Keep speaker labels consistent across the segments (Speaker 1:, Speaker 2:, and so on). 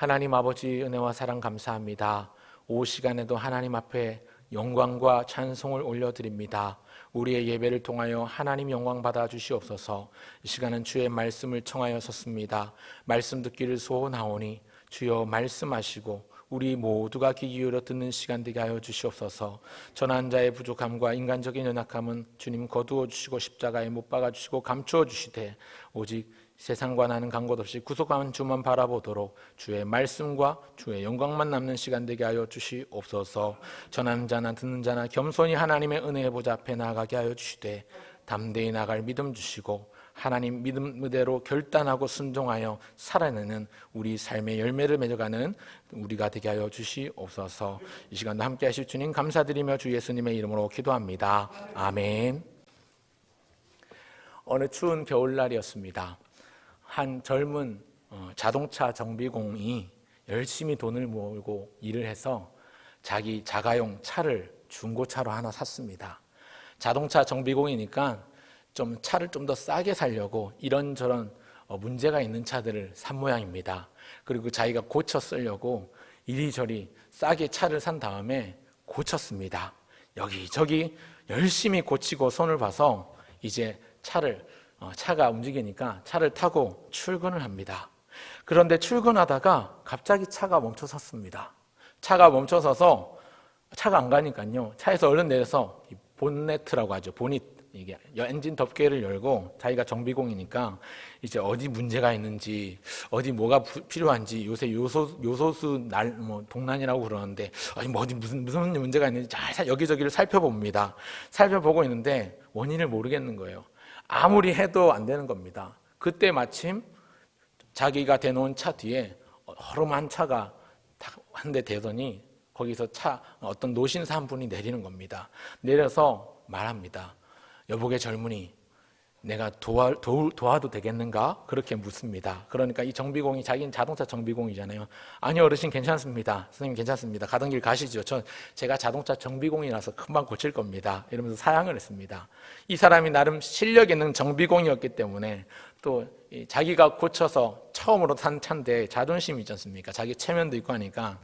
Speaker 1: 하나님 아버지 은혜와 사랑 감사합니다. 오후 시간에도 하나님 앞에 영광과 찬송을 올려드립니다. 우리의 예배를 통하여 하나님 영광 받아 주시옵소서. 이 시간은 주의 말씀을 청하여 섰습니다. 말씀 듣기를 소원하오니 주여 말씀하시고 우리 모두가 귀 기울여 듣는 시간 되게 하여 주시옵소서. 전한 자의 부족함과 인간적인 연약함은 주님 거두어 주시고 십자가에 못 박아 주시고 감추어 주시되 오직 세상과 나는 간 곳 없이 구속한 주만 바라보도록 주의 말씀과 주의 영광만 남는 시간 되게 하여 주시옵소서. 전하는 자나 듣는 자나 겸손히 하나님의 은혜의 보좌 앞에 나아가게 하여 주시되 담대히 나갈 믿음 주시고 하나님 믿음대로 결단하고 순종하여 살아내는 우리 삶의 열매를 맺어가는 우리가 되게 하여 주시옵소서. 이 시간도 함께 하실 주님 감사드리며 주 예수님의 이름으로 기도합니다. 아멘. 어느 추운 겨울날이었습니다. 한 젊은 자동차 정비공이 열심히 돈을 모으고 일을 해서 자기 자가용 차를 중고차로 하나 샀습니다. 자동차 정비공이니까 좀 차를 좀 더 싸게 사려고 이런저런 문제가 있는 차들을 산 모양입니다. 그리고 자기가 고쳐 쓰려고 이리저리 싸게 차를 산 다음에 고쳤습니다. 여기저기 열심히 고치고 손을 봐서 이제 차가 움직이니까 차를 타고 출근을 합니다. 그런데 출근하다가 갑자기 차가 멈춰 섰습니다. 차가 멈춰 서서 차가 안 가니까요. 차에서 얼른 내려서 본네트라고 하죠. 이게 엔진 덮개를 열고 자기가 정비공이니까 이제 어디 문제가 있는지 어디 뭐가 필요한지 요새 요소수 동난이라고 그러는데 어디 무슨 문제가 있는지 잘 여기저기를 살펴봅니다. 살펴보고 있는데 원인을 모르겠는 거예요. 아무리 해도 안 되는 겁니다. 그때 마침 자기가 대놓은 차 뒤에 허름한 차가 한 대 대더니 거기서 어떤 노신사 한 분이 내리는 겁니다. 내려서 말합니다. 여보게 젊은이, 내가 도와도 되겠는가? 그렇게 묻습니다. 그러니까 이 정비공이 자기는 자동차 정비공이잖아요. 아니요 어르신 괜찮습니다. 선생님 괜찮습니다. 가던 길 가시죠. 제가 자동차 정비공이라서 금방 고칠 겁니다. 이러면서 사양을 했습니다. 이 사람이 나름 실력 있는 정비공이었기 때문에 또 자기가 고쳐서 처음으로 산 차인데 자존심이 있지 않습니까? 자기 체면도 있고 하니까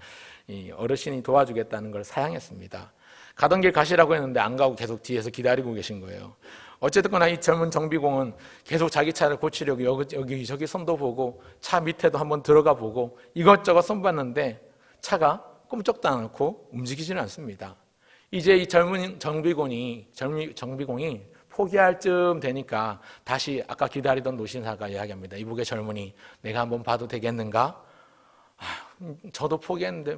Speaker 1: 이 어르신이 도와주겠다는 걸 사양했습니다. 가던 길 가시라고 했는데 안 가고 계속 뒤에서 기다리고 계신 거예요. 어쨌든 이 젊은 정비공은 계속 자기 차를 고치려고 여기저기 손도 보고 차 밑에도 한번 들어가 보고 이것저것 손봤는데 차가 꼼짝도 않고 움직이지는 않습니다. 이제 이 젊은 정비공이 포기할 쯤 되니까 다시 아까 기다리던 노신사가 이야기합니다. 이보게 젊은이, 내가 한번 봐도 되겠는가? 저도 포기했는데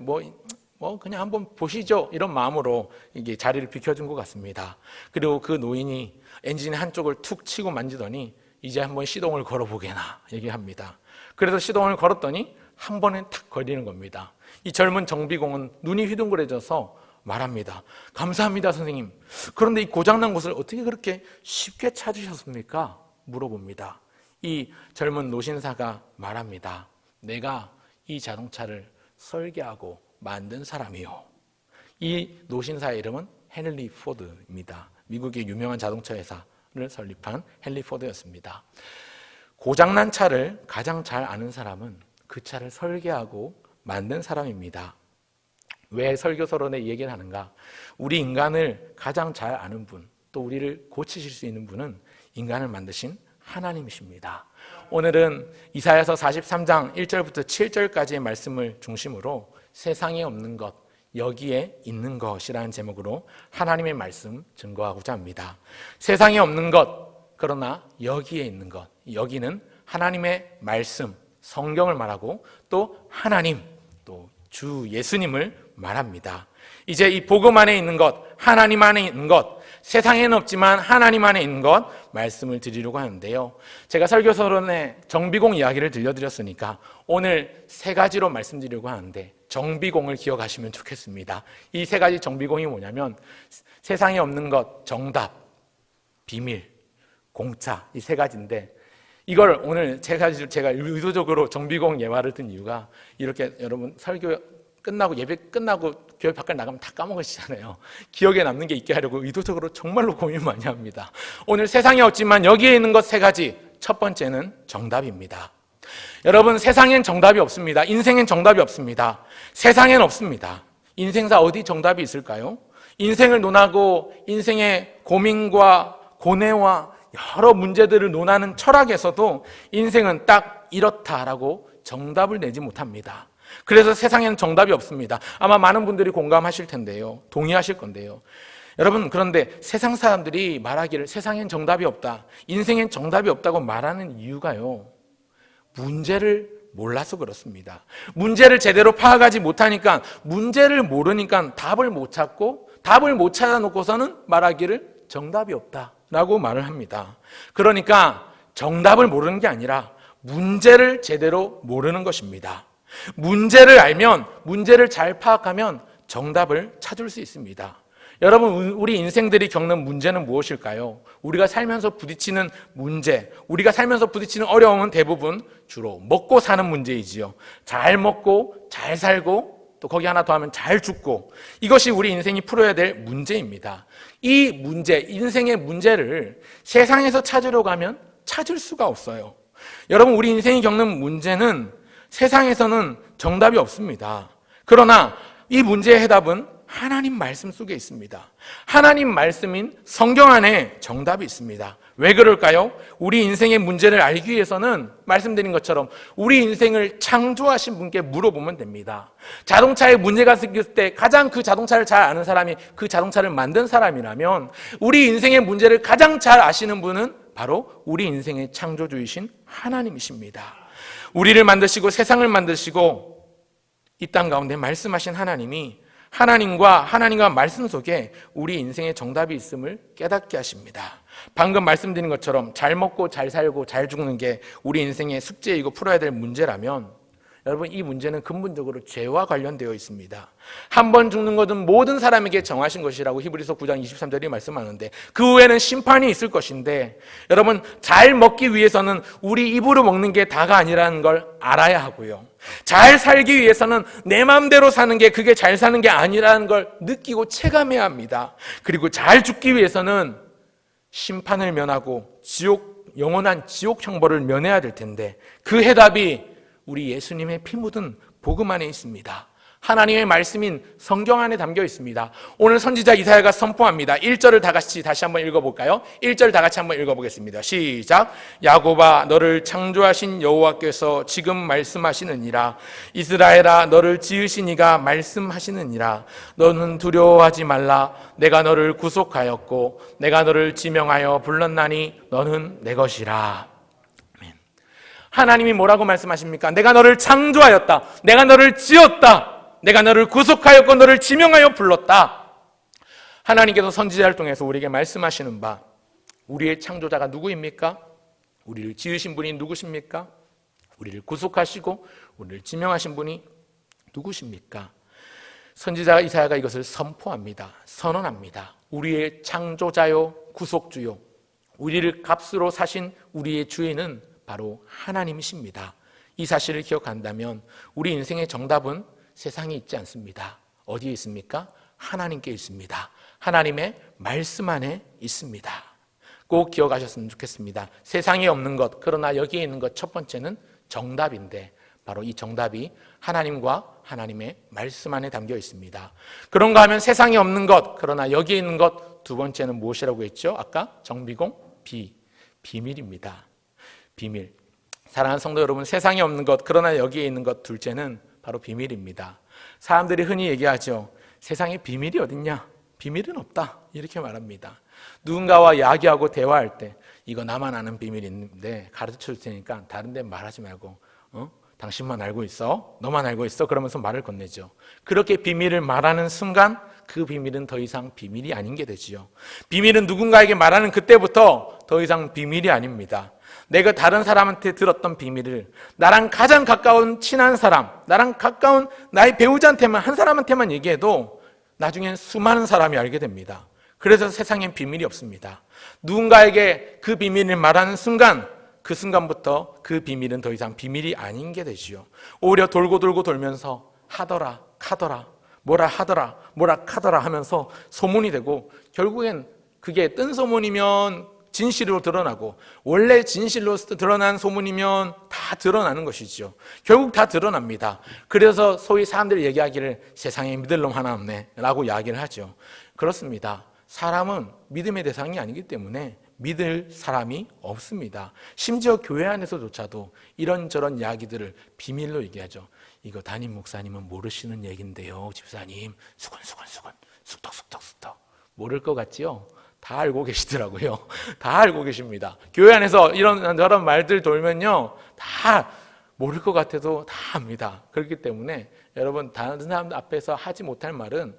Speaker 1: 그냥 한번 보시죠. 이런 마음으로 이게 자리를 비켜준 것 같습니다. 그리고 그 노인이 엔진 한쪽을 툭 치고 만지더니 이제 한번 시동을 걸어보게나 얘기합니다. 그래서 시동을 걸었더니 한 번에 탁 걸리는 겁니다. 이 젊은 정비공은 눈이 휘둥그레져서 말합니다. 감사합니다 선생님. 그런데 이 고장난 곳을 어떻게 그렇게 쉽게 찾으셨습니까? 물어봅니다. 이 젊은 노신사가 말합니다. 내가 이 자동차를 설계하고 만든 사람이요. 이 노신사의 이름은 헨리 포드입니다. 미국의 유명한 자동차 회사를 설립한 헨리 포드였습니다. 고장난 차를 가장 잘 아는 사람은 그 차를 설계하고 만든 사람입니다. 왜 설교서론에 이 얘기를 하는가? 우리 인간을 가장 잘 아는 분, 또 우리를 고치실 수 있는 분은 인간을 만드신 하나님이십니다. 오늘은 이사야서 43장 1절부터 7절까지의 말씀을 중심으로 세상에 없는 것, 여기에 있는 것이라는 제목으로 하나님의 말씀 증거하고자 합니다. 세상에 없는 것, 그러나 여기에 있는 것. 여기는 하나님의 말씀, 성경을 말하고 또 하나님, 또 주 예수님을 말합니다. 이제 이 복음 안에 있는 것, 하나님 안에 있는 것, 세상에는 없지만 하나님 안에 있는 것 말씀을 드리려고 하는데요. 제가 설교서론에 정비공 이야기를 들려드렸으니까 오늘 세 가지로 말씀드리려고 하는데 정비공을 기억하시면 좋겠습니다. 이 세 가지 정비공이 뭐냐면 세상에 없는 것, 정답, 비밀, 공짜, 이 세 가지인데 이걸 오늘 제가 의도적으로 정비공 예화를 든 이유가 이렇게 여러분 설교 끝나고 예배 끝나고 교회 밖에 나가면 다 까먹으시잖아요. 기억에 남는 게 있게 하려고 의도적으로 정말로 고민 많이 합니다. 오늘 세상에 없지만 여기에 있는 것 세 가지. 첫 번째는 정답입니다. 여러분, 세상엔 정답이 없습니다. 인생엔 정답이 없습니다. 세상엔 없습니다. 인생사 어디 정답이 있을까요? 인생을 논하고 인생의 고민과 고뇌와 여러 문제들을 논하는 철학에서도 인생은 딱 이렇다라고 정답을 내지 못합니다. 그래서 세상에는 정답이 없습니다. 아마 많은 분들이 공감하실 텐데요. 동의하실 건데요. 여러분, 그런데 세상 사람들이 말하기를 세상엔 정답이 없다, 인생엔 정답이 없다고 말하는 이유가요, 문제를 몰라서 그렇습니다. 문제를 제대로 파악하지 못하니까, 문제를 모르니까 답을 못 찾고, 답을 못 찾아놓고서는 말하기를 정답이 없다라고 말을 합니다. 그러니까 정답을 모르는 게 아니라 문제를 제대로 모르는 것입니다. 문제를 알면, 문제를 잘 파악하면 정답을 찾을 수 있습니다. 여러분, 우리 인생들이 겪는 문제는 무엇일까요? 우리가 살면서 부딪히는 문제, 우리가 살면서 부딪히는 어려움은 대부분 주로 먹고 사는 문제이지요. 잘 먹고 잘 살고 또 거기 하나 더 하면 잘 죽고, 이것이 우리 인생이 풀어야 될 문제입니다. 이 문제, 인생의 문제를 세상에서 찾으려고 하면 찾을 수가 없어요. 여러분, 우리 인생이 겪는 문제는 세상에서는 정답이 없습니다. 그러나 이 문제의 해답은 하나님 말씀 속에 있습니다. 하나님 말씀인 성경 안에 정답이 있습니다. 왜 그럴까요? 우리 인생의 문제를 알기 위해서는 말씀드린 것처럼 우리 인생을 창조하신 분께 물어보면 됩니다. 자동차에 문제가 생겼을 때 가장 그 자동차를 잘 아는 사람이 그 자동차를 만든 사람이라면, 우리 인생의 문제를 가장 잘 아시는 분은 바로 우리 인생의 창조주이신 하나님이십니다. 우리를 만드시고 세상을 만드시고 이 땅 가운데 말씀하신 하나님이, 하나님과 말씀 속에 우리 인생의 정답이 있음을 깨닫게 하십니다. 방금 말씀드린 것처럼 잘 먹고 잘 살고 잘 죽는 게 우리 인생의 숙제이고 풀어야 될 문제라면, 여러분, 이 문제는 근본적으로 죄와 관련되어 있습니다. 한 번 죽는 것은 모든 사람에게 정하신 것이라고 히브리서 9장 23절이 말씀하는데, 그 후에는 심판이 있을 것인데, 여러분, 잘 먹기 위해서는 우리 입으로 먹는 게 다가 아니라는 걸 알아야 하고요, 잘 살기 위해서는 내 마음대로 사는 게 그게 잘 사는 게 아니라는 걸 느끼고 체감해야 합니다. 그리고 잘 죽기 위해서는 심판을 면하고 영원한 지옥 형벌을 면해야 될 텐데, 그 해답이 우리 예수님의 피 묻은 복음 안에 있습니다. 하나님의 말씀인 성경 안에 담겨 있습니다. 오늘 선지자 이사야가 선포합니다. 1절을 다 같이 다시 한번 읽어볼까요? 1절 다 같이 한번 읽어보겠습니다. 시작. 야곱아, 너를 창조하신 여호와께서 지금 말씀하시느니라. 이스라엘아, 너를 지으신 이가 말씀하시느니라. 너는 두려워하지 말라. 내가 너를 구속하였고 내가 너를 지명하여 불렀나니 너는 내 것이라. 하나님이 뭐라고 말씀하십니까? 내가 너를 창조하였다, 내가 너를 지었다, 내가 너를 구속하였고 너를 지명하여 불렀다. 하나님께서 선지자를 통해서 우리에게 말씀하시는 바, 우리의 창조자가 누구입니까? 우리를 지으신 분이 누구십니까? 우리를 구속하시고 우리를 지명하신 분이 누구십니까? 선지자 이사야가 이것을 선포합니다. 선언합니다. 우리의 창조자요 구속주요, 우리를 값으로 사신 우리의 주인은 바로 하나님이십니다. 이 사실을 기억한다면 우리 인생의 정답은 세상에 있지 않습니다. 어디에 있습니까? 하나님께 있습니다. 하나님의 말씀 안에 있습니다. 꼭 기억하셨으면 좋겠습니다. 세상에 없는 것, 그러나 여기에 있는 것, 첫 번째는 정답인데, 바로 이 정답이 하나님과 하나님의 말씀 안에 담겨 있습니다. 그런가 하면 세상에 없는 것, 그러나 여기에 있는 것, 두 번째는 무엇이라고 했죠? 아까 정비공? 비밀입니다. 비밀. 사랑하는 성도 여러분, 세상에 없는 것, 그러나 여기에 있는 것, 둘째는 바로 비밀입니다. 사람들이 흔히 얘기하죠. 세상에 비밀이 어딨냐? 비밀은 없다, 이렇게 말합니다. 누군가와 이야기하고 대화할 때, 이거 나만 아는 비밀인데 가르쳐 줄 테니까 다른 데 말하지 말고 당신만 알고 있어? 너만 알고 있어? 그러면서 말을 건네죠. 그렇게 비밀을 말하는 순간 그 비밀은 더 이상 비밀이 아닌 게 되지요. 비밀은 누군가에게 말하는 그때부터 더 이상 비밀이 아닙니다. 내가 다른 사람한테 들었던 비밀을 나랑 가장 가까운 친한 사람, 나랑 가까운 나의 배우자한테만, 한 사람한테만 얘기해도 나중엔 수많은 사람이 알게 됩니다. 그래서 세상엔 비밀이 없습니다. 누군가에게 그 비밀을 말하는 순간, 그 순간부터 그 비밀은 더 이상 비밀이 아닌 게 되지요. 오히려 돌고 돌고 돌면서 하더라 카더라, 뭐라 하더라 뭐라 카더라 하면서 소문이 되고, 결국엔 그게 뜬 소문이면 진실로 드러나고, 원래 진실로 드러난 소문이면 다 드러나는 것이죠. 결국 다 드러납니다. 그래서 소위 사람들이 얘기하기를 세상에 믿을 놈 하나 없네 라고 이야기를 하죠. 그렇습니다. 사람은 믿음의 대상이 아니기 때문에 믿을 사람이 없습니다. 심지어 교회 안에서조차도 이런저런 이야기들을 비밀로 얘기하죠. 이거 담임 목사님은 모르시는 얘긴데요, 집사님. 수근수근수근, 숙덕숙덕숙덕. 모를 것 같지요? 다 알고 계시더라고요. 다 알고 계십니다. 교회 안에서 이런 저런 말들 돌면요, 다 모를 것 같아도 다 압니다. 그렇기 때문에 여러분, 다른 사람 앞에서 하지 못할 말은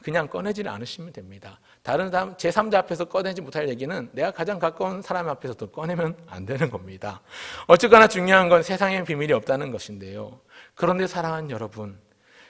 Speaker 1: 그냥 꺼내지 않으시면 됩니다. 다른 사람, 제3자 앞에서 꺼내지 못할 얘기는 내가 가장 가까운 사람 앞에서도 꺼내면 안 되는 겁니다. 어쨌거나 중요한 건 세상에 비밀이 없다는 것인데요. 그런데 사랑하는 여러분,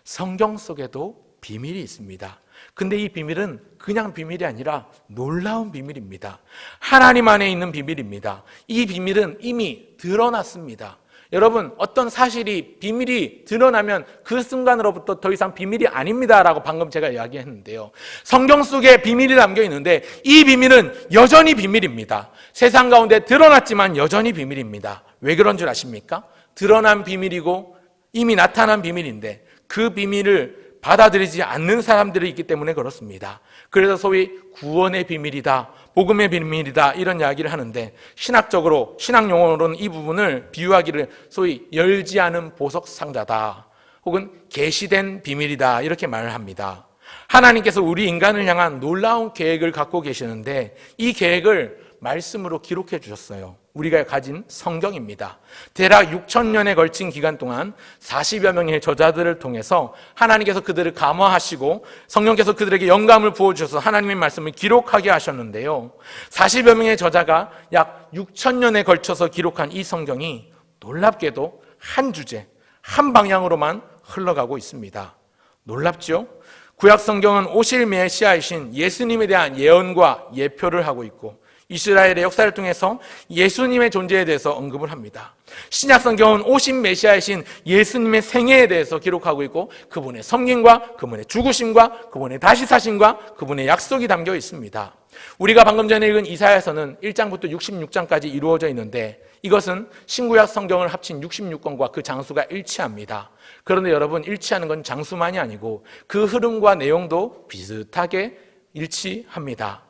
Speaker 1: 성경 속에도 비밀이 있습니다. 근데 이 비밀은 그냥 비밀이 아니라 놀라운 비밀입니다. 하나님 안에 있는 비밀입니다. 이 비밀은 이미 드러났습니다. 여러분, 어떤 사실이 비밀이 드러나면 그 순간으로부터 더 이상 비밀이 아닙니다라고 방금 제가 이야기했는데요. 성경 속에 비밀이 담겨 있는데 이 비밀은 여전히 비밀입니다. 세상 가운데 드러났지만 여전히 비밀입니다. 왜 그런 줄 아십니까? 드러난 비밀이고 이미 나타난 비밀인데 그 비밀을 받아들이지 않는 사람들이 있기 때문에 그렇습니다. 그래서 소위 구원의 비밀이다, 복음의 비밀이다, 이런 이야기를 하는데, 신학적으로, 신학 용어로는 이 부분을 비유하기를 소위 열지 않은 보석 상자다, 혹은 계시된 비밀이다, 이렇게 말을 합니다. 하나님께서 우리 인간을 향한 놀라운 계획을 갖고 계시는데 이 계획을 말씀으로 기록해 주셨어요. 우리가 가진 성경입니다. 대략 6,000년에 걸친 기간 동안 40여 명의 저자들을 통해서 하나님께서 그들을 감화하시고 성령께서 그들에게 영감을 부어주셔서 하나님의 말씀을 기록하게 하셨는데요. 40여 명의 저자가 약 6,000년에 걸쳐서 기록한 이 성경이 놀랍게도 한 주제, 한 방향으로만 흘러가고 있습니다. 놀랍죠? 구약 성경은 오실 메시아이신 예수님에 대한 예언과 예표를 하고 있고 이스라엘의 역사를 통해서 예수님의 존재에 대해서 언급을 합니다. 신약 성경은 오신 메시아이신 예수님의 생애에 대해서 기록하고 있고 그분의 섬김과 그분의 죽으심과 그분의 다시 사심과 그분의 약속이 담겨 있습니다. 우리가 방금 전에 읽은 이사야서는 1장부터 66장까지 이루어져 있는데 이것은 신구약 성경을 합친 66권과 그 장수가 일치합니다. 그런데 여러분, 일치하는 건 장수만이 아니고 그 흐름과 내용도 비슷하게 일치합니다.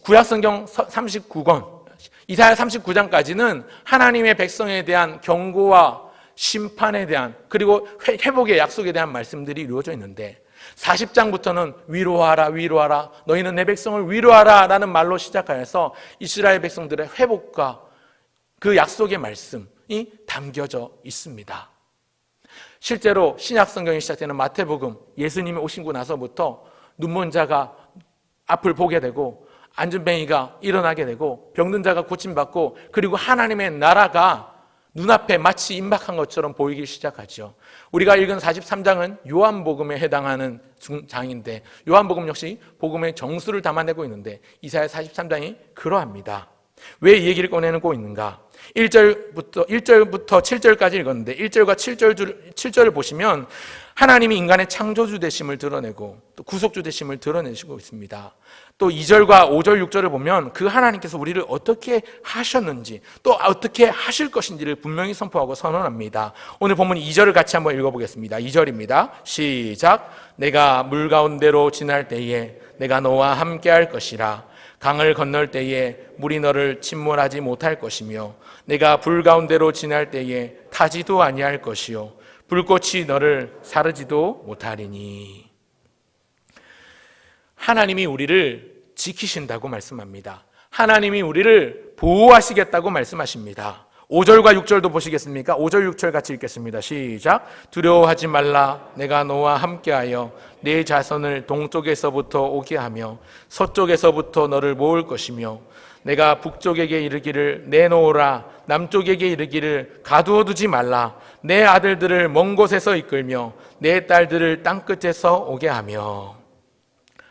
Speaker 1: 구약성경 39권, 이사야 39장까지는 하나님의 백성에 대한 경고와 심판에 대한 그리고 회복의 약속에 대한 말씀들이 이루어져 있는데 40장부터는 위로하라 위로하라 너희는 내 백성을 위로하라 라는 말로 시작하여서 이스라엘 백성들의 회복과 그 약속의 말씀이 담겨져 있습니다. 실제로 신약성경이 시작되는 마태복음, 예수님이 오시고 나서부터 눈먼 자가 앞을 보게 되고 안전뱅이가 일어나게 되고 병든 자가 고침받고 그리고 하나님의 나라가 눈앞에 마치 임박한 것처럼 보이기 시작하죠. 우리가 읽은 43장은 요한복음에 해당하는 장인데 요한복음 역시 복음의 정수를 담아내고 있는데 이사야 43장이 그러합니다. 왜 이 얘기를 꺼내고 있는가? 1절부터 7절까지 읽었는데 1절과 7절을 보시면 하나님이 인간의 창조주 되심을 드러내고 또 구속주 되심을 드러내시고 있습니다. 또 2절과 5절, 6절을 보면 그 하나님께서 우리를 어떻게 하셨는지 또 어떻게 하실 것인지를 분명히 선포하고 선언합니다. 오늘 본문 2절을 같이 한번 읽어보겠습니다. 2절입니다. 시작. 내가 물 가운데로 지날 때에 내가 너와 함께할 것이라. 강을 건널 때에 물이 너를 침몰하지 못할 것이며 내가 불 가운데로 지날 때에 타지도 아니할 것이요 불꽃이 너를 사르지도 못하리니. 하나님이 우리를 지키신다고 말씀합니다. 하나님이 우리를 보호하시겠다고 말씀하십니다. 5절과 6절도 보시겠습니까? 5절, 6절 같이 읽겠습니다. 시작. 두려워하지 말라. 내가 너와 함께하여 네 자손을 동쪽에서부터 오게 하며 서쪽에서부터 너를 모을 것이며 내가 북쪽에게 이르기를 내놓으라. 남쪽에게 이르기를 가두어두지 말라. 내 아들들을 먼 곳에서 이끌며 내 딸들을 땅끝에서 오게 하며.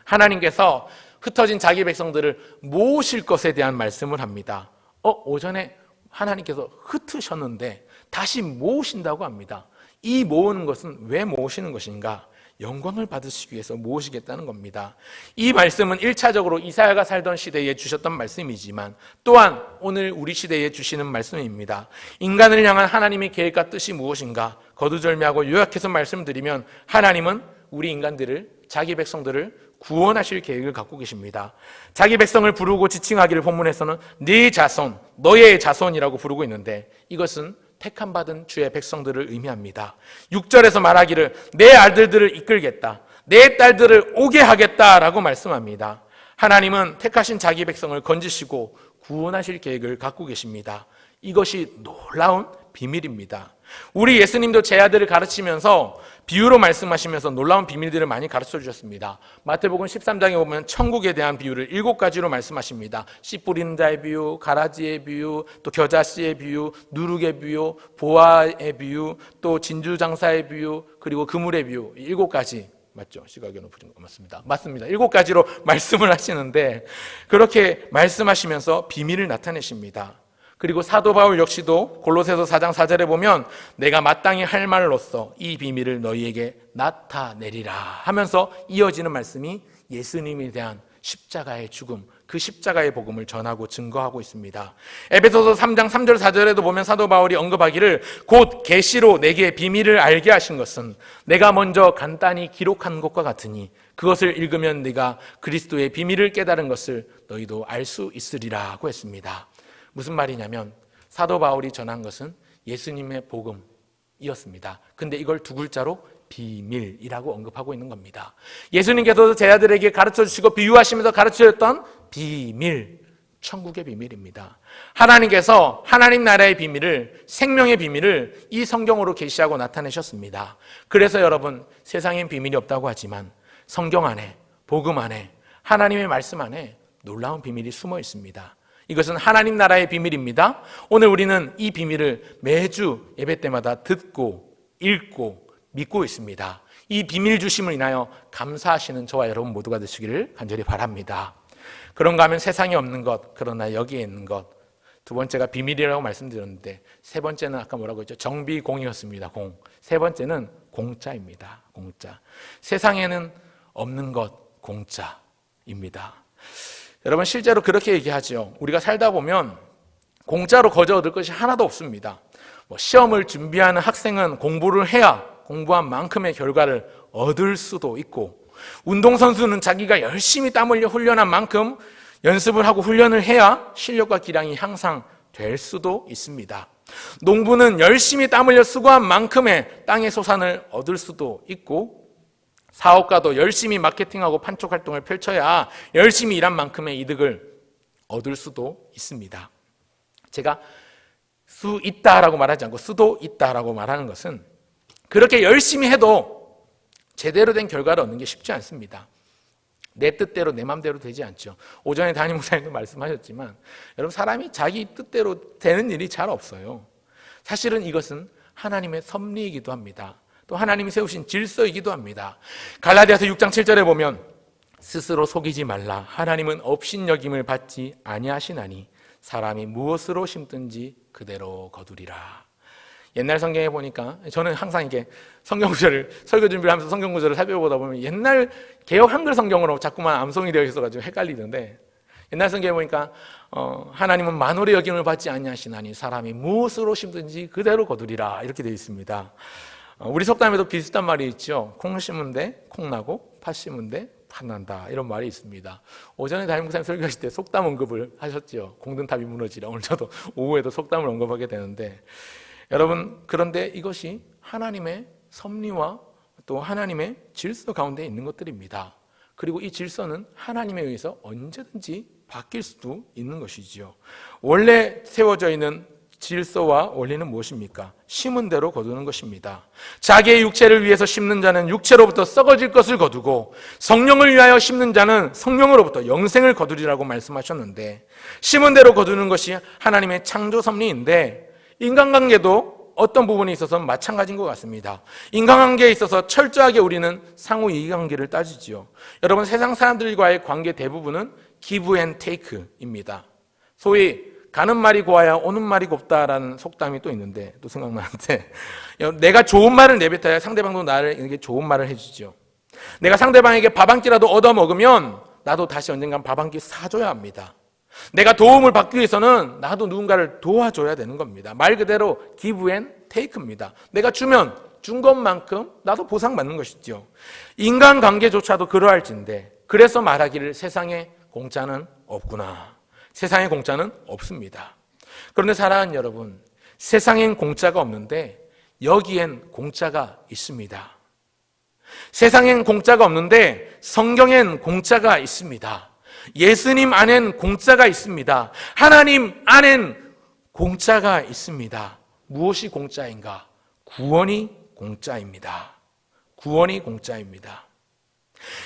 Speaker 1: 하나님께서 흩어진 자기 백성들을 모으실 것에 대한 말씀을 합니다. 오전에 하나님께서 흩으셨는데 다시 모으신다고 합니다. 이 모으는 것은 왜 모으시는 것인가? 영광을 받으시기 위해서 모으시겠다는 겁니다. 이 말씀은 1차적으로 이사야가 살던 시대에 주셨던 말씀이지만 또한 오늘 우리 시대에 주시는 말씀입니다. 인간을 향한 하나님의 계획과 뜻이 무엇인가 거두절미하고 요약해서 말씀드리면 하나님은 우리 인간들을, 자기 백성들을 구원하실 계획을 갖고 계십니다. 자기 백성을 부르고 지칭하기를 본문에서는 네 자손, 너의 자손이라고 부르고 있는데 이것은 택함 받은 주의 백성들을 의미합니다. 6절에서 말하기를 내 아들들을 이끌겠다, 내 딸들을 오게 하겠다라고 말씀합니다. 하나님은 택하신 자기 백성을 건지시고 구원하실 계획을 갖고 계십니다. 이것이 놀라운 비밀입니다. 우리 예수님도 제 아들을 가르치면서 비유로 말씀하시면서 놀라운 비밀들을 많이 가르쳐 주셨습니다. 마태복음 13장에 보면 천국에 대한 비유를 7가지로 말씀하십니다. 씨 뿌리는 자의 비유, 가라지의 비유, 또 겨자씨의 비유, 누룩의 비유, 보아의 비유, 또 진주장사의 비유, 그리고 그물의 비유. 7가지 맞죠? 시각에 높은 거 맞습니다. 맞습니다. 7가지로 말씀을 하시는데 그렇게 말씀하시면서 비밀을 나타내십니다. 그리고 사도 바울 역시도 골로새서 4장 4절에 보면 내가 마땅히 할 말로써 이 비밀을 너희에게 나타내리라 하면서 이어지는 말씀이 예수님에 대한 십자가의 죽음, 그 십자가의 복음을 전하고 증거하고 있습니다. 에베소서 3장 3절 4절에도 보면 사도 바울이 언급하기를 곧 계시로 내게 비밀을 알게 하신 것은 내가 먼저 간단히 기록한 것과 같으니 그것을 읽으면 네가 그리스도의 비밀을 깨달은 것을 너희도 알 수 있으리라고 했습니다. 무슨 말이냐면 사도 바울이 전한 것은 예수님의 복음이었습니다. 근데 이걸 2글자로 비밀이라고 언급하고 있는 겁니다. 예수님께서도 제 아들에게 가르쳐 주시고 비유하시면서 가르쳐 줬던 비밀, 천국의 비밀입니다. 하나님께서 하나님 나라의 비밀을, 생명의 비밀을 이 성경으로 계시하고 나타내셨습니다. 그래서 여러분, 세상엔 비밀이 없다고 하지만 성경 안에, 복음 안에, 하나님의 말씀 안에 놀라운 비밀이 숨어 있습니다. 이것은 하나님 나라의 비밀입니다. 오늘 우리는 이 비밀을 매주 예배 때마다 듣고 읽고 믿고 있습니다. 이 비밀 주심을 인하여 감사하시는 저와 여러분 모두가 되시기를 간절히 바랍니다. 그런가 하면 세상에 없는 것, 그러나 여기에 있는 것. 2번째가 비밀이라고 말씀드렸는데 3번째는 아까 뭐라고 했죠? 정비공이었습니다. 공. 3번째는 공짜입니다. 공짜. 세상에는 없는 것, 공짜입니다. 여러분 실제로 그렇게 얘기하죠. 우리가 살다 보면 공짜로 거저 얻을 것이 하나도 없습니다. 시험을 준비하는 학생은 공부를 해야 공부한 만큼의 결과를 얻을 수도 있고, 운동선수는 자기가 열심히 땀 흘려 훈련한 만큼 연습을 하고 훈련을 해야 실력과 기량이 향상될 수도 있습니다. 농부는 열심히 땀 흘려 수고한 만큼의 땅의 소산을 얻을 수도 있고, 사업가도 열심히 마케팅하고 판촉 활동을 펼쳐야 열심히 일한 만큼의 이득을 얻을 수도 있습니다. 제가 수 있다라고 말하지 않고 수도 있다라고 말하는 것은 그렇게 열심히 해도 제대로 된 결과를 얻는 게 쉽지 않습니다. 내 뜻대로 내 마음대로 되지 않죠. 오전에 담임 목사님도 말씀하셨지만 여러분, 사람이 자기 뜻대로 되는 일이 잘 없어요. 사실은 이것은 하나님의 섭리이기도 합니다. 또 하나님이 세우신 질서이기도 합니다. 갈라디아서 6장 7절에 보면 스스로 속이지 말라. 하나님은 업신여김을 받지 아니하시나니 사람이 무엇으로 심든지 그대로 거두리라. 옛날 성경에 보니까 저는 항상 이게 성경 구절을 설교 준비를 하면서 성경 구절을 살펴보다 보면 옛날 개역 한글 성경으로 자꾸만 암송이 되어 있어가지고 헷갈리던데, 옛날 성경에 보니까 하나님은 만월의 여김을 받지 아니하시나니 사람이 무엇으로 심든지 그대로 거두리라 이렇게 되어 있습니다. 우리 속담에도 비슷한 말이 있죠. 콩 심은 데 콩 나고 팥 심은 데 팥 난다, 이런 말이 있습니다. 오전에 담임 목사님 설교하실 때 속담 언급을 하셨죠. 공든탑이 무너지라. 오늘 저도 오후에도 속담을 언급하게 되는데, 여러분, 그런데 이것이 하나님의 섭리와 또 하나님의 질서 가운데 있는 것들입니다. 그리고 이 질서는 하나님에 의해서 언제든지 바뀔 수도 있는 것이지요. 원래 세워져 있는 질서와 원리는 무엇입니까? 심은 대로 거두는 것입니다. 자기의 육체를 위해서 심는 자는 육체로부터 썩어질 것을 거두고 성령을 위하여 심는 자는 성령으로부터 영생을 거두리라고 말씀하셨는데, 심은 대로 거두는 것이 하나님의 창조 섭리인데, 인간관계도 어떤 부분에 있어서는 마찬가지인 것 같습니다. 인간관계에 있어서 철저하게 우리는 상호 이해관계를 따지지요. 여러분, 세상 사람들과의 관계 대부분은 give and take입니다. 소위 가는 말이 고와야 오는 말이 곱다라는 속담이 또 있는데, 또 생각나는데, 내가 좋은 말을 내뱉어야 상대방도 나에게 좋은 말을 해주죠. 내가 상대방에게 밥 한 끼라도 얻어먹으면 나도 다시 언젠간 밥 한 끼 사줘야 합니다. 내가 도움을 받기 위해서는 나도 누군가를 도와줘야 되는 겁니다. 말 그대로 give and take입니다. 내가 주면 준 것만큼 나도 보상받는 것이죠. 인간관계조차도 그러할진데 그래서 말하기를 세상에 공짜는 없구나. 세상에 공짜는 없습니다. 그런데 사랑하는 여러분, 세상엔 공짜가 없는데 여기엔 공짜가 있습니다. 세상엔 공짜가 없는데 성경엔 공짜가 있습니다. 예수님 안엔 공짜가 있습니다. 하나님 안엔 공짜가 있습니다. 무엇이 공짜인가? 구원이 공짜입니다. 구원이 공짜입니다.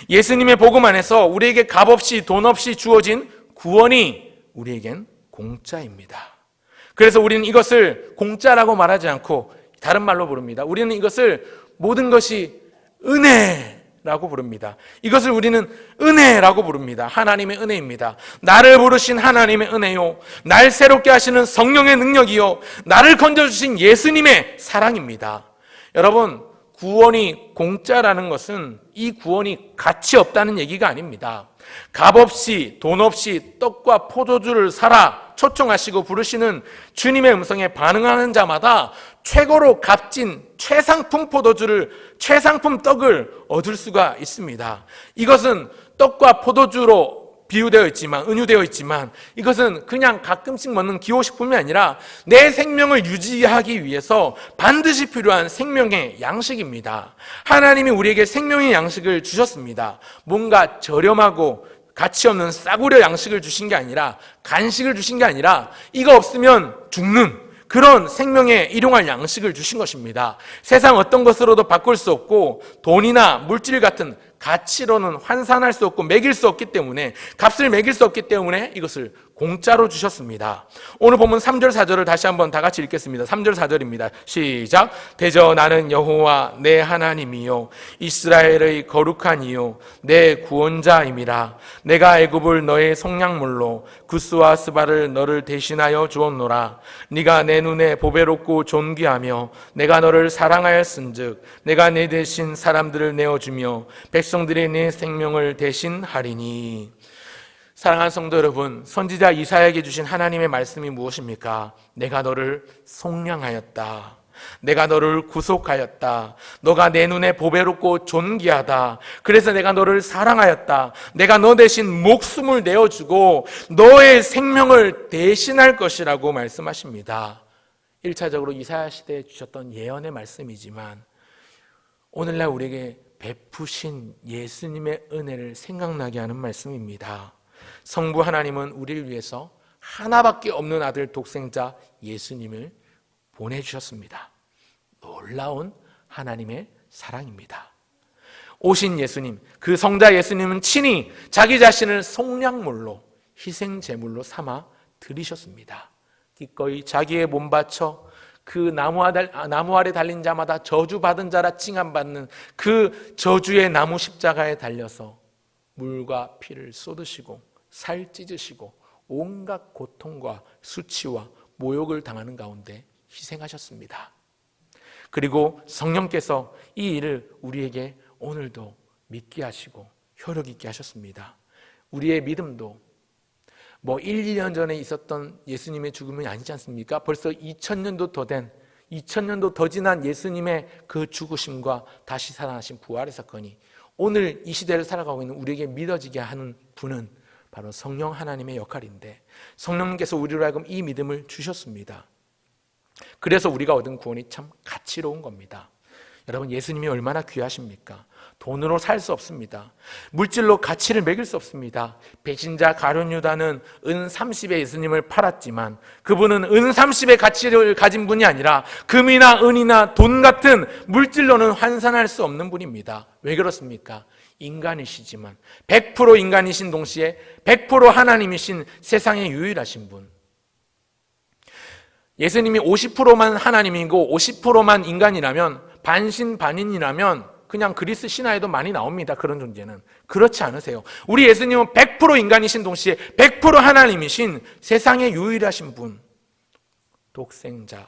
Speaker 1: 예수님의 복음 안에서 우리에게 값없이 돈 없이 주어진 구원이 우리에겐 공짜입니다. 그래서 우리는 이것을 공짜라고 말하지 않고 다른 말로 부릅니다. 우리는 이것을 모든 것이 은혜라고 부릅니다. 이것을 우리는 은혜라고 부릅니다. 하나님의 은혜입니다. 나를 부르신 하나님의 은혜요, 날 새롭게 하시는 성령의 능력이요, 나를 건져주신 예수님의 사랑입니다. 여러분, 구원이 공짜라는 것은 이 구원이 가치 없다는 얘기가 아닙니다. 값없이 돈 없이 떡과 포도주를 사라 초청하시고 부르시는 주님의 음성에 반응하는 자마다 최고로 값진 최상품 포도주를, 최상품 떡을 얻을 수가 있습니다. 이것은 떡과 포도주로 비유되어 있지만, 은유되어 있지만 이것은 그냥 가끔씩 먹는 기호식품이 아니라 내 생명을 유지하기 위해서 반드시 필요한 생명의 양식입니다. 하나님이 우리에게 생명의 양식을 주셨습니다. 뭔가 저렴하고 가치 없는 싸구려 양식을 주신 게 아니라, 간식을 주신 게 아니라 이거 없으면 죽는 그런 생명에 일용할 양식을 주신 것입니다. 세상 어떤 것으로도 바꿀 수 없고 돈이나 물질 같은 가치로는 환산할 수 없고 매길 수 없기 때문에, 값을 매길 수 없기 때문에 이것을 공짜로 주셨습니다. 오늘 본문 3절 4절을 다시 한번 다 같이 읽겠습니다. 3절 4절입니다. 시작. 대저 나는 여호와 내 하나님이요 이스라엘의 거룩한 이요 내 구원자임이라. 내가 애굽을 너의 속량물로 구스와 스바를 너를 대신하여 주었노라. 네가 내 눈에 보배롭고 존귀하며 내가 너를 사랑하였은즉 내가 내 대신 사람들을 내어주며 백성들이 내 생명을 대신하리니. 사랑하는 성도 여러분, 선지자 이사야에게 주신 하나님의 말씀이 무엇입니까? 내가 너를 속량하였다. 내가 너를 구속하였다. 너가 내 눈에 보배롭고 존귀하다. 그래서 내가 너를 사랑하였다. 내가 너 대신 목숨을 내어주고 너의 생명을 대신할 것이라고 말씀하십니다. 1차적으로 이사야 시대에 주셨던 예언의 말씀이지만 오늘날 우리에게 베푸신 예수님의 은혜를 생각나게 하는 말씀입니다. 성부 하나님은 우리를 위해서 하나밖에 없는 아들 독생자 예수님을 보내주셨습니다. 놀라운 하나님의 사랑입니다. 오신 예수님, 그 성자 예수님은 친히 자기 자신을 속량물로, 희생제물로 삼아 드리셨습니다. 기꺼이 자기의 몸 바쳐 그 나무 아래 달린 자마다 저주받은 자라 칭함받는 그 저주의 나무 십자가에 달려서 물과 피를 쏟으시고 살 찢으시고 온갖 고통과 수치와 모욕을 당하는 가운데 희생하셨습니다. 그리고 성령께서 이 일을 우리에게 오늘도 믿게 하시고 효력 있게 하셨습니다. 우리의 믿음도 1, 2년 전에 있었던 예수님의 죽음이 아니지 않습니까? 벌써 2000년도 더 된, 2000년도 더 지난 예수님의 그 죽으심과 다시 살아나신 부활의 사건이 오늘 이 시대를 살아가고 있는 우리에게 믿어지게 하는 분은 바로 성령 하나님의 역할인데, 성령님께서 우리로 하여금 이 믿음을 주셨습니다. 그래서 우리가 얻은 구원이 참 가치로운 겁니다. 여러분, 예수님이 얼마나 귀하십니까? 돈으로 살 수 없습니다. 물질로 가치를 매길 수 없습니다. 배신자 가룟 유다는 은 30에 예수님을 팔았지만 그분은 은 30의 가치를 가진 분이 아니라 금이나 은이나 돈 같은 물질로는 환산할 수 없는 분입니다. 왜 그렇습니까? 인간이시지만 100% 인간이신 동시에 100% 하나님이신 세상에 유일하신 분. 예수님이 50%만 하나님이고 50%만 인간이라면, 반신반인이라면 그냥 그리스 신화에도 많이 나옵니다. 그런 존재는. 그렇지 않으세요. 우리 예수님은 100% 인간이신 동시에 100% 하나님이신 세상에 유일하신 분, 독생자,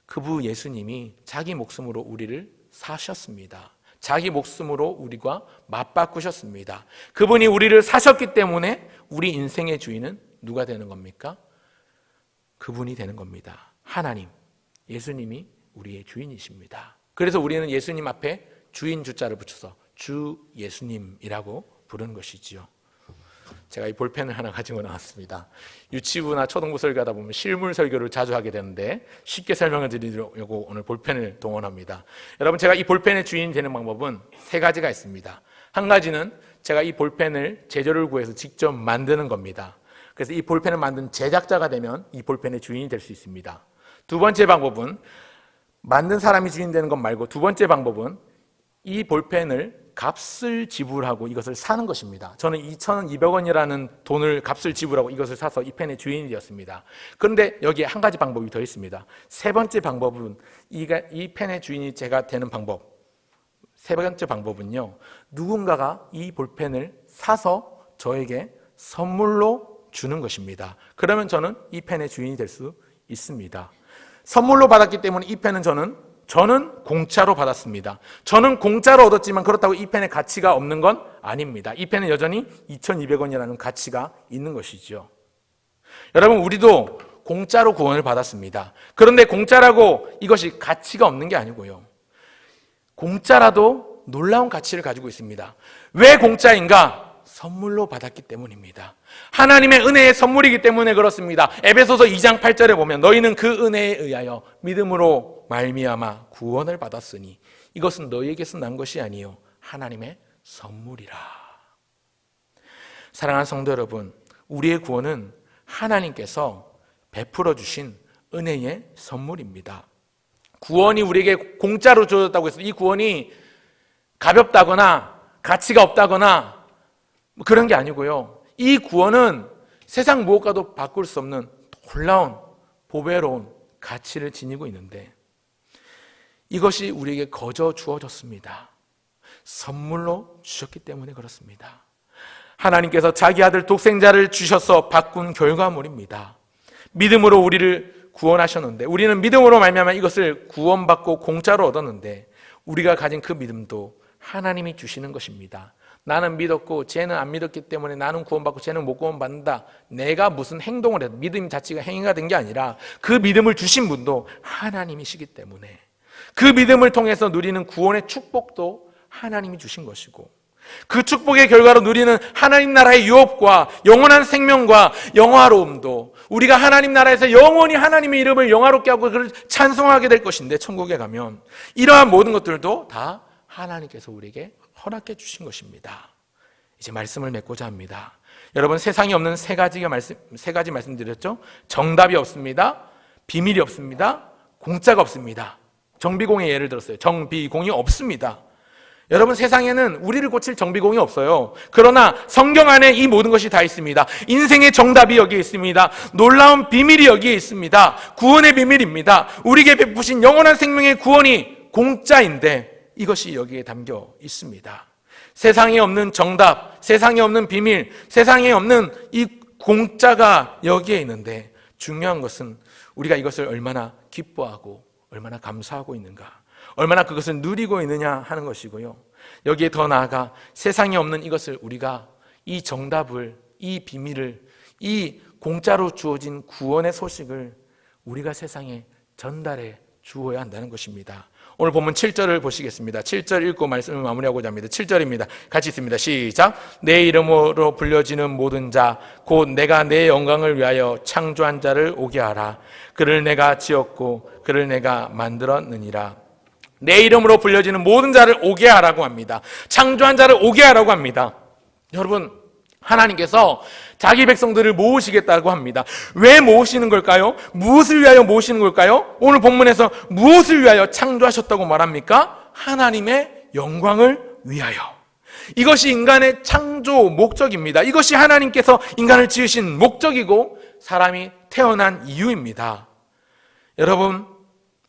Speaker 1: 그부 예수님이 자기 목숨으로 우리를 사셨습니다. 자기 목숨으로 우리와 맞바꾸셨습니다. 그분이 우리를 사셨기 때문에 우리 인생의 주인은 누가 되는 겁니까? 그분이 되는 겁니다. 하나님, 예수님이 우리의 주인이십니다. 그래서 우리는 예수님 앞에 주인 주자를 붙여서 주 예수님이라고 부르는 것이지요. 제가 이 볼펜을 하나 가지고 나왔습니다. 유치부나 초등부 설교하다 보면 실물 설교를 자주 하게 되는데 쉽게 설명을 드리려고 오늘 볼펜을 동원합니다. 여러분, 제가 이 볼펜의 주인이 되는 방법은 세 가지가 있습니다. 한 가지는 제가 이 볼펜을 재료를 구해서 직접 만드는 겁니다. 그래서 이 볼펜을 만든 제작자가 되면 이 볼펜의 주인이 될 수 있습니다. 두 번째 방법은 만든 사람이 주인 되는 것 말고 두 번째 방법은 이 볼펜을 값을 지불하고 이것을 사는 것입니다. 저는 2,200원이라는 돈을 값을 지불하고 이것을 사서 이 펜의 주인이 되었습니다. 그런데 여기에 한 가지 방법이 더 있습니다. 세 번째 방법은 이 펜의 주인이 제가 되는 방법. 세 번째 방법은요, 누군가가 이 볼펜을 사서 저에게 선물로 주는 것입니다. 그러면 저는 이 펜의 주인이 될 수 있습니다. 선물로 받았기 때문에 이 펜은 저는 공짜로 받았습니다. 저는 공짜로 얻었지만 그렇다고 이 펜의 가치가 없는 건 아닙니다. 이 펜은 여전히 2,200원이라는 가치가 있는 것이죠. 여러분, 우리도 공짜로 구원을 받았습니다. 그런데 공짜라고 이것이 가치가 없는 게 아니고요, 공짜라도 놀라운 가치를 가지고 있습니다. 왜 공짜인가? 선물로 받았기 때문입니다. 하나님의 은혜의 선물이기 때문에 그렇습니다. 에베소서 2장 8절에 보면 너희는 그 은혜에 의하여 믿음으로 말미암아 구원을 받았으니 이것은 너희에게서 난 것이 아니요 하나님의 선물이라. 사랑하는 성도 여러분, 우리의 구원은 하나님께서 베풀어 주신 은혜의 선물입니다. 구원이 우리에게 공짜로 주어졌다고 해서 이 구원이 가볍다거나 가치가 없다거나 그런 게 아니고요, 이 구원은 세상 무엇과도 바꿀 수 없는 놀라운 보배로운 가치를 지니고 있는데 이것이 우리에게 거저 주어졌습니다. 선물로 주셨기 때문에 그렇습니다. 하나님께서 자기 아들 독생자를 주셔서 바꾼 결과물입니다. 믿음으로 우리를 구원하셨는데 우리는 믿음으로 말미암아 이것을 구원받고 공짜로 얻었는데 우리가 가진 그 믿음도 하나님이 주시는 것입니다. 나는 믿었고 쟤는 안 믿었기 때문에 나는 구원받고 쟤는 못 구원받는다. 내가 무슨 행동을 해도 믿음 자체가 행위가 된 게 아니라 그 믿음을 주신 분도 하나님이시기 때문에 그 믿음을 통해서 누리는 구원의 축복도 하나님이 주신 것이고 그 축복의 결과로 누리는 하나님 나라의 유업과 영원한 생명과 영화로움도 우리가 하나님 나라에서 영원히 하나님의 이름을 영화롭게 하고 그를 찬송하게 될 것인데 천국에 가면 이러한 모든 것들도 다 하나님께서 우리에게 허락해 주신 것입니다. 이제 말씀을 맺고자 합니다. 여러분, 세상에 없는 세 가지 말씀드렸죠? 정답이 없습니다. 비밀이 없습니다. 공짜가 없습니다. 정비공의 예를 들었어요. 정비공이 없습니다. 여러분, 세상에는 우리를 고칠 정비공이 없어요. 그러나 성경 안에 이 모든 것이 다 있습니다. 인생의 정답이 여기에 있습니다. 놀라운 비밀이 여기에 있습니다. 구원의 비밀입니다. 우리에게 베푸신 영원한 생명의 구원이 공짜인데 이것이 여기에 담겨 있습니다. 세상에 없는 정답, 세상에 없는 비밀, 세상에 없는 이 공짜가 여기에 있는데 중요한 것은 우리가 이것을 얼마나 기뻐하고 얼마나 감사하고 있는가, 얼마나 그것을 누리고 있느냐 하는 것이고요. 여기에 더 나아가 세상에 없는 이것을 우리가 이 정답을, 이 비밀을, 이 공짜로 주어진 구원의 소식을 우리가 세상에 전달해 주어야 한다는 것입니다. 오늘 본문 7절을 보시겠습니다. 7절 읽고 말씀을 마무리하고자 합니다. 7절입니다. 같이 읽습니다. 시작. 내 이름으로 불려지는 모든 자 곧 내가 내 영광을 위하여 창조한 자를 오게 하라. 그를 내가 지었고 그를 내가 만들었느니라. 내 이름으로 불려지는 모든 자를 오게 하라고 합니다. 창조한 자를 오게 하라고 합니다. 여러분, 하나님께서 자기 백성들을 모으시겠다고 합니다. 왜 모으시는 걸까요? 무엇을 위하여 모으시는 걸까요? 오늘 본문에서 무엇을 위하여 창조하셨다고 말합니까? 하나님의 영광을 위하여. 이것이 인간의 창조 목적입니다. 이것이 하나님께서 인간을 지으신 목적이고 사람이 태어난 이유입니다. 여러분,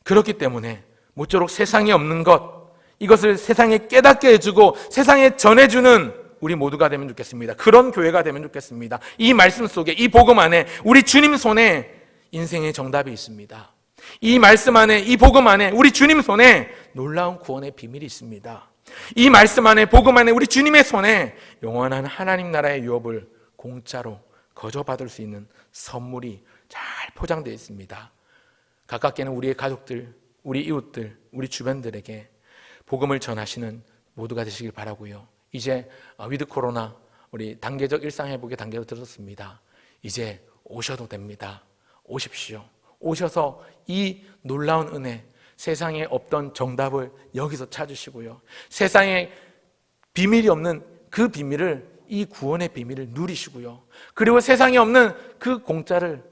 Speaker 1: 그렇기 때문에 모쪼록 세상에 없는 것, 이것을 세상에 깨닫게 해주고 세상에 전해주는 우리 모두가 되면 좋겠습니다. 그런 교회가 되면 좋겠습니다. 이 말씀 속에, 이 복음 안에 우리 주님 손에 인생의 정답이 있습니다. 이 말씀 안에, 이 복음 안에 우리 주님 손에 놀라운 구원의 비밀이 있습니다. 이 말씀 안에, 복음 안에, 우리 주님의 손에 영원한 하나님 나라의 유업을 공짜로 거저받을 수 있는 선물이 잘 포장되어 있습니다. 가깝게는 우리의 가족들, 우리 이웃들, 우리 주변들에게 복음을 전하시는 모두가 되시길 바라고요. 이제 위드 코로나 우리 단계적 일상회복의 단계로 들었습니다. 이제 오셔도 됩니다. 오십시오. 오셔서 이 놀라운 은혜, 세상에 없던 정답을 여기서 찾으시고요. 세상에 비밀이 없는 그 비밀을, 이 구원의 비밀을 누리시고요. 그리고 세상에 없는 그 공짜를,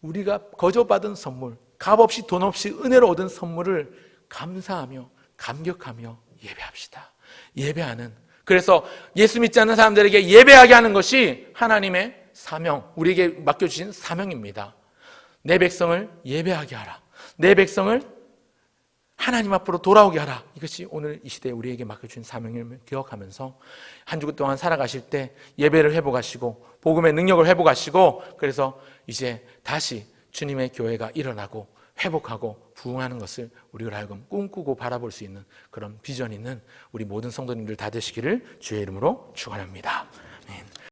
Speaker 1: 우리가 거저받은 선물, 값 없이 돈 없이 은혜로 얻은 선물을 감사하며 감격하며 예배합시다. 예배하는, 그래서 예수 믿지 않는 사람들에게 예배하게 하는 것이 하나님의 사명, 우리에게 맡겨주신 사명입니다. 내 백성을 예배하게 하라. 내 백성을 하나님 앞으로 돌아오게 하라. 이것이 오늘 이 시대에 우리에게 맡겨주신 사명임을 기억하면서 한 주간 동안 살아가실 때 예배를 회복하시고 복음의 능력을 회복하시고, 그래서 이제 다시 주님의 교회가 일어나고 회복하고 부흥하는 것을 우리로 하여금 꿈꾸고 바라볼 수 있는 그런 비전 있는 우리 모든 성도님들 다 되시기를 주의 이름으로 축원합니다.